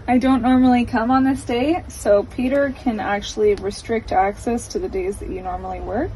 I don't normally come on this day, so Peter can actually restrict access to the days that you normally work.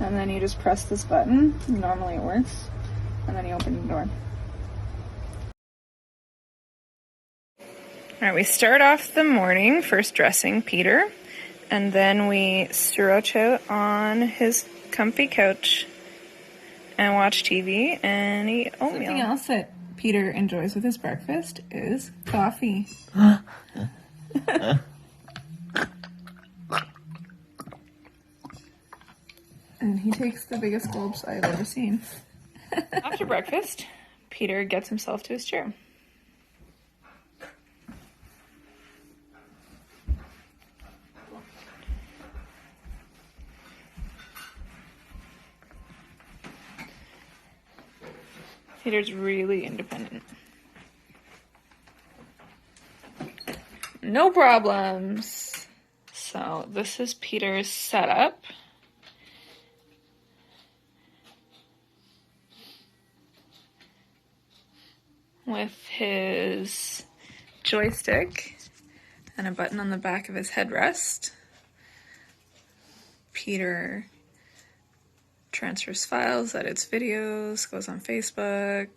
And then you just press this button, normally it works, and then you open the door. Alright, we start off the morning first dressing Peter, and then we stretch out on his comfy couch and watch TV and eat oatmeal. Something else that Peter enjoys with his breakfast is coffee. And he takes the biggest gulps I've ever seen. After breakfast, Peter gets himself to his chair. Peter's really independent. No problems. So this is Peter's setup. With his joystick and a button on the back of his headrest. Peter transfers files, edits videos, goes on Facebook,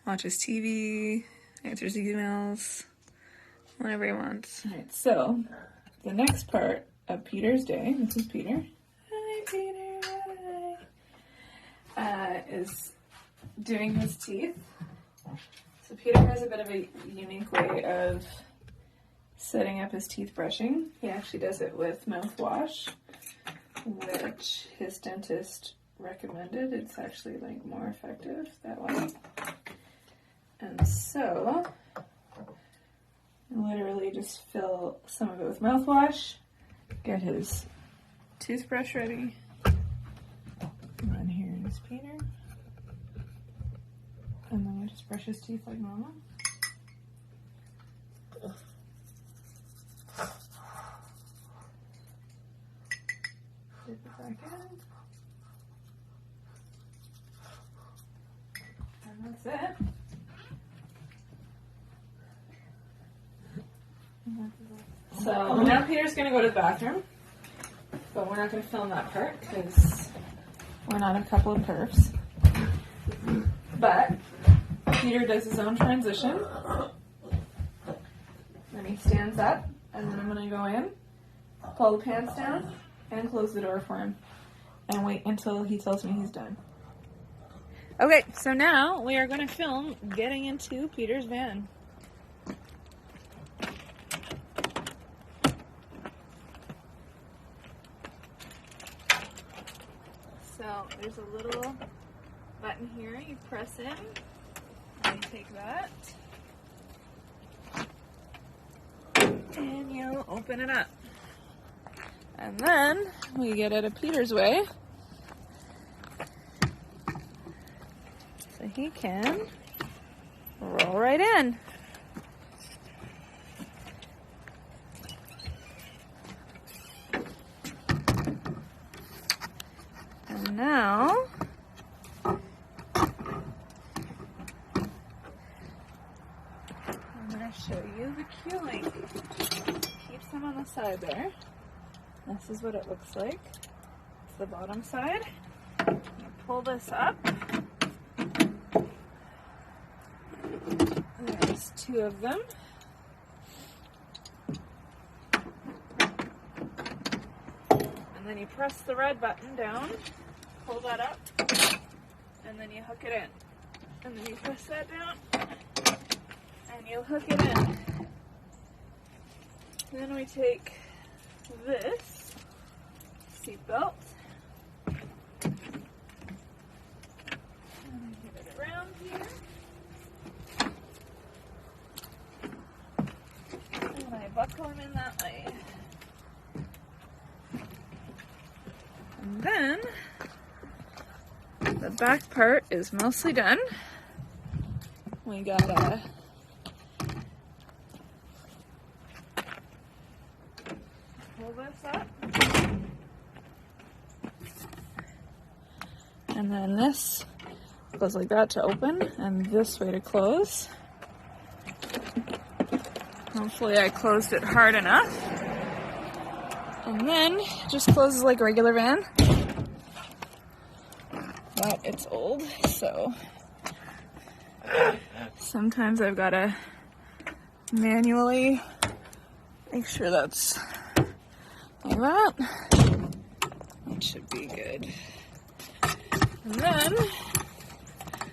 watches TV, answers emails, whenever he wants. Alright, so the next part of Peter's day, this is Peter. Hi, Peter. Hi. Is doing his teeth. So Peter has a bit of a unique way of setting up his teeth brushing. He actually does it with mouthwash, which his dentist recommended. It's actually like more effective that way. And so, literally just fill some of it with mouthwash, get his toothbrush ready. And then here is Peter. And then we just brush his teeth like normal. Dip it back in. And that's it. So now Peter's going to go to the bathroom, but we're not going to film that part because we're not a couple of pervs. But Peter does his own transition. Then he stands up, and then I'm going to go in, pull the pants down, and close the door for him, and wait until he tells me he's done. Okay, so now we are going to film getting into Peter's van. So there's a little button here you press in, and you take that, and you open it up. And then we get out of Peter's way, so he can roll right in. And now I'm going to show you the queuing. Keeps them on the side there. This is what it looks like. It's the bottom side. You pull this up. There's two of them. And then you press the red button down, pull that up, and then you hook it in. And then you press that down, and you hook it in. Then we take this seatbelt and get it around here, and I buckle him in that way. And then the back part is mostly done. We gotta pull this up. And then this goes like that to open, and this way to close. Hopefully I closed it hard enough. And then it just closes like a regular van. But it's old, so sometimes I've got to manually make sure that's like that. That should be good. And then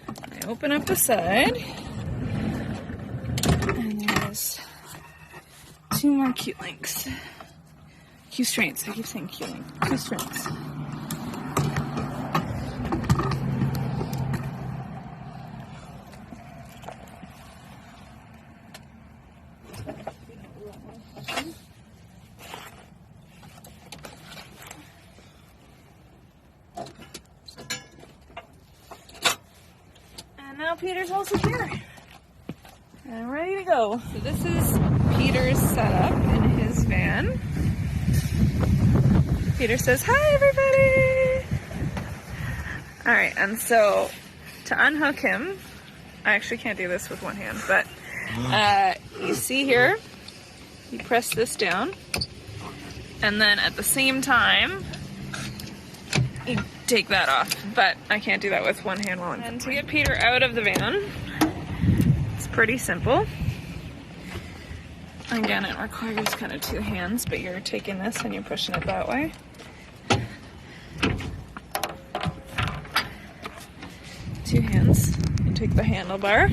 I open up the side, and there's 2 more cute links. Q strains. I keep saying Q link. Q strains. And now Peter's also here. And ready to go. So this is Peter's setup in his van. Peter says, "Hi, everybody!" Alright, and so to unhook him, I actually can't do this with one hand, but you see here, you press this down, and then at the same time, you take that off, but I can't do that with one hand while I'm And to get Peter out of the van, it's pretty simple. Again, it requires kind of 2 hands, but you're taking this and you're pushing it that way. 2 hands. You take the handlebar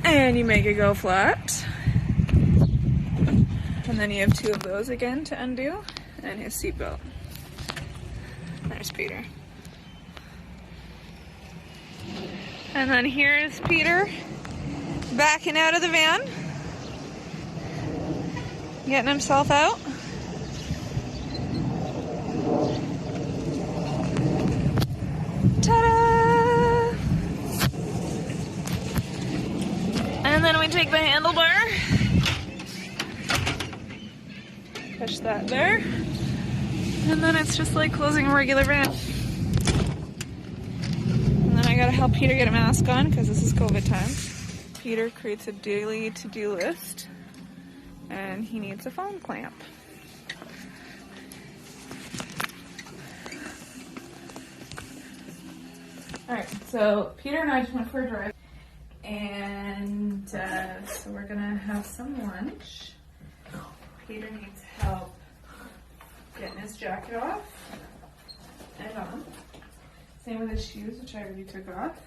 and you make it go flat. And then you have 2 of those again to undo, and his seatbelt. There's Peter. And then here's Peter backing out of the van, getting himself out. Ta-da! And then we take the handlebar, push that there, and then it's just like closing a regular van. And then I gotta help Peter get a mask on because this is COVID time. Peter creates a daily to-do list, and he needs a phone clamp. Alright, so Peter and I just went for a drive, and so we're gonna have some lunch. Peter needs help getting his jacket off and on. Same with his shoes, which I already took off.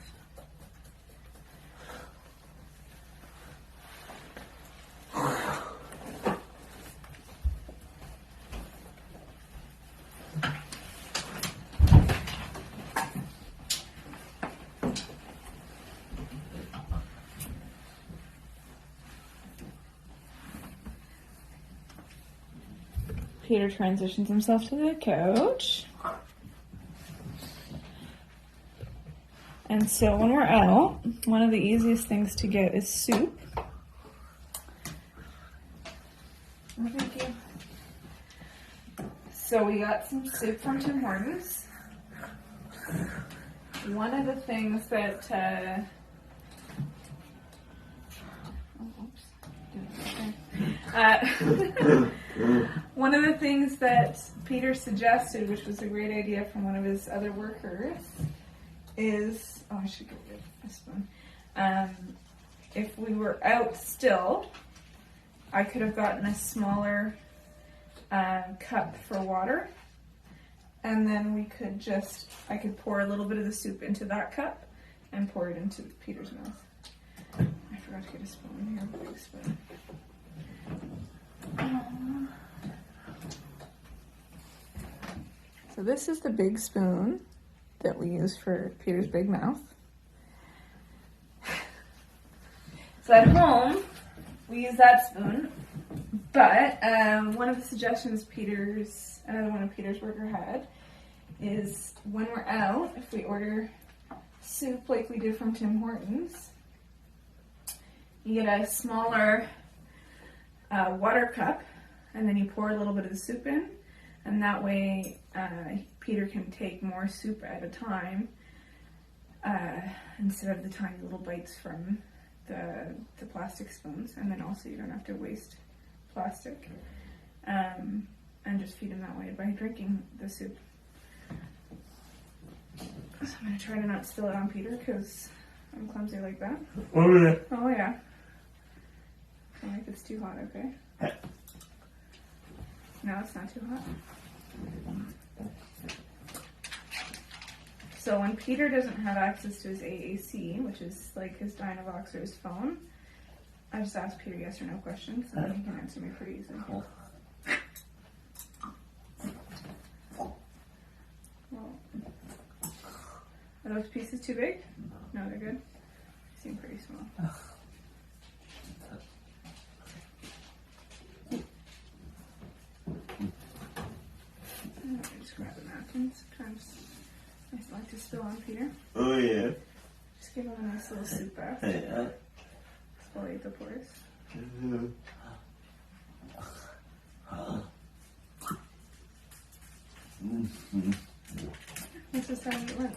Peter transitions himself to the couch. And so when we're out, one of the easiest things to get is soup. Oh, thank you. So we got some soup from Tim Hortons. One of the things that one of the things that Peter suggested, which was a great idea from one of his other workers, is, oh, I should get rid of this one. If we were out still, I could have gotten a smaller cup for water, and then we could just, I could pour a little bit of the soup into that cup and pour it into Peter's mouth. I forgot to get a spoon here, a big spoon. So this is the big spoon that we use for Peter's big mouth. So at home, we use that spoon, but one of the suggestions another one of Peter's worker had, is when we're out, if we order soup like we did from Tim Hortons, you get a smaller water cup, and then you pour a little bit of the soup in, and that way Peter can take more soup at a time instead of the tiny little bites from the plastic spoons, and then also you don't have to waste plastic. And just feed him that way by drinking the soup. So I'm gonna try to not spill it on Peter because I'm clumsy like that. Oh yeah. Oh yeah. Only if it's too hot, okay? No, it's not too hot. So when Peter doesn't have access to his AAC, which is like his Dynavox or his phone, I just ask Peter yes or no questions, and then he can answer me pretty easily. Well, are those pieces too big? No, they're good. They seem pretty small. I just grab a napkin. Sometimes I just like to spill on Peter. Oh yeah. Just give him a nice little soup bath. Yeah. Exfoliate the pores. This is time to eat lunch.